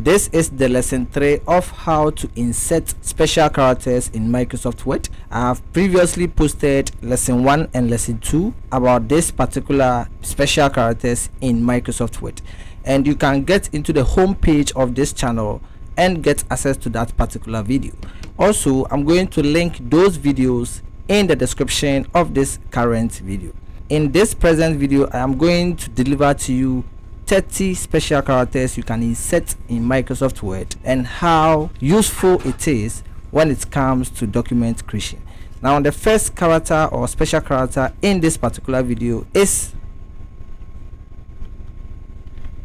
This is the lesson 3 of how to insert special characters in Microsoft Word. I have previously posted lesson 1 and lesson 2 about this particular special characters in Microsoft Word, and you can get into the home page of this channel and get access to that particular video. Also, I'm going to link those videos in the description of this current video. In this present video, I am going to deliver to you 30 special characters you can insert in Microsoft Word and how useful it is when it comes to document creation. Now, the first character or special character in this particular video is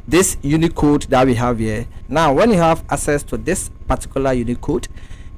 this Unicode that we have here. Now, when you have access to this particular Unicode,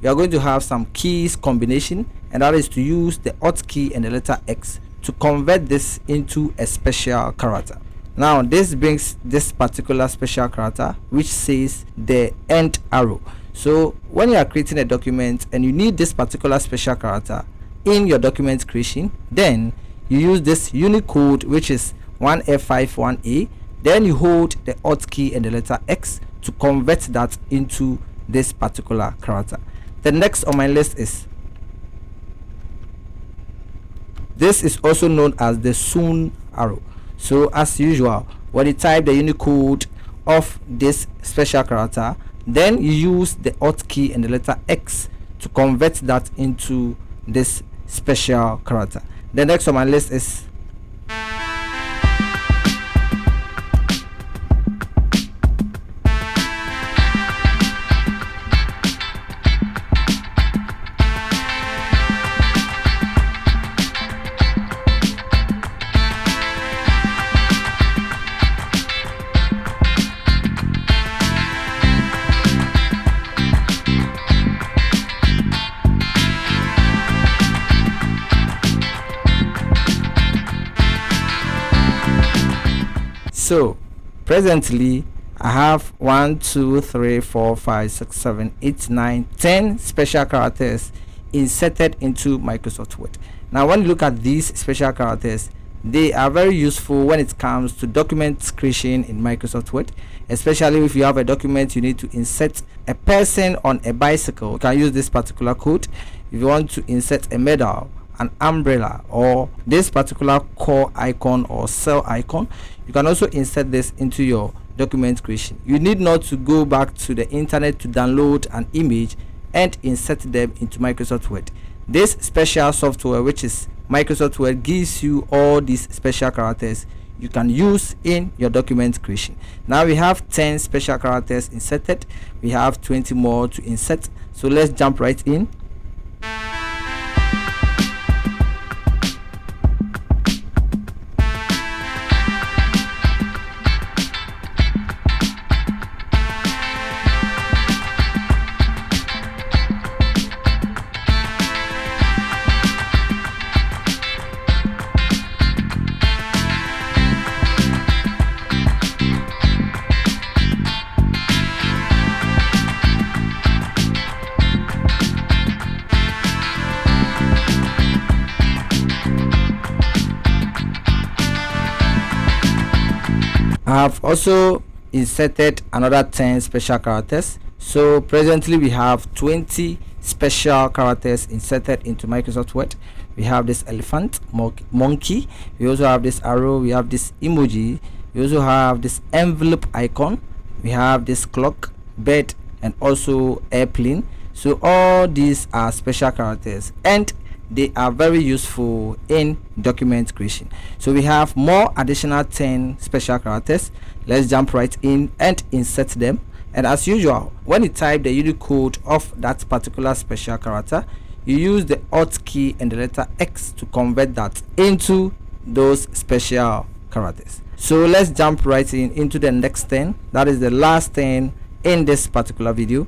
you are going to have some keys combination, and that is to use the Alt key and the letter X to convert this into a special character. Now, this brings this particular special character which says the end arrow. So when you are creating a document and you need this particular special character in your document creation, then you use this Unicode, which is 1F51A. Then you hold the Alt key and the letter X to convert that into this particular character. The next on my list is this is also known as the soon arrow. So as usual, when you type the Unicode of this special character, then you use the Alt key and the letter X to convert that into this special character. The next on my list is so presently I have 1, 2, 3, 4, 5, 6, 7, 8, 9, 10 special characters inserted into Microsoft Word. Now, when you look at these special characters, they are very useful when it comes to document creation in Microsoft Word, especially if you have a document you need to insert a person on a bicycle. You can use this particular code. If you want to insert a medal, an umbrella, or this particular core icon or cell icon, you can also insert this into your document creation. You need not to go back to the internet to download an image and insert them into Microsoft Word. This special software, which is Microsoft Word, gives you all these special characters you can use in your document creation. Now we have 10 special characters inserted. We have 20 more to insert. So let's jump right in. I have also inserted another 10 special characters. So presently we have 20 special characters inserted into Microsoft Word. We have this elephant, monkey, we also have this arrow, we have this emoji, we also have this envelope icon, we have this clock, bed, and also airplane. So all these are special characters and they are very useful in document creation. So we have more additional 10 special characters. Let's jump right in and insert them. And as usual, when you type the Unicode of that particular special character, you use the Alt key and the letter X to convert that into those special characters. So let's jump right into the next 10. That is the last 10 in this particular video.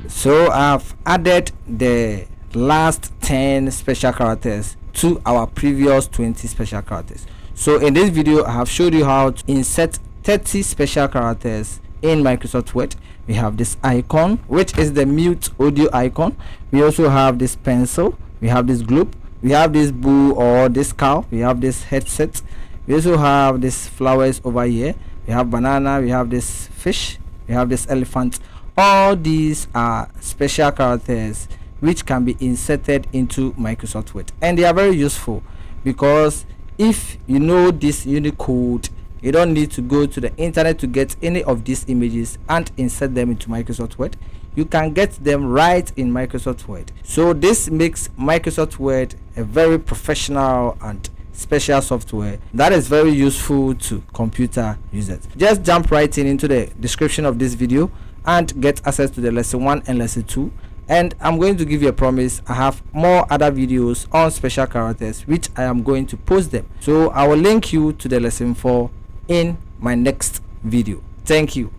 So I've added the last 10 special characters to our previous 20 special characters. So in this video I have showed you how to insert 30 special characters in Microsoft Word. We have this icon, which is the mute audio icon. We also have this pencil, we have this globe, we have this bull or this cow, we have this headset, we also have this flowers over here, we have banana, we have this fish, we have this elephant. All these are special characters which can be inserted into Microsoft Word, and they are very useful because if you know this Unicode, you don't need to go to the internet to get any of these images and insert them into Microsoft Word. You can get them right in Microsoft Word. So this makes Microsoft Word a very professional and special software that is very useful to computer users. Just jump right into the description of this video and get access to the lesson 1 and lesson 2, and I'm going to give you a promise. I have more other videos on special characters which I am going to post them, so I will link you to the lesson 4 in my next video. Thank you.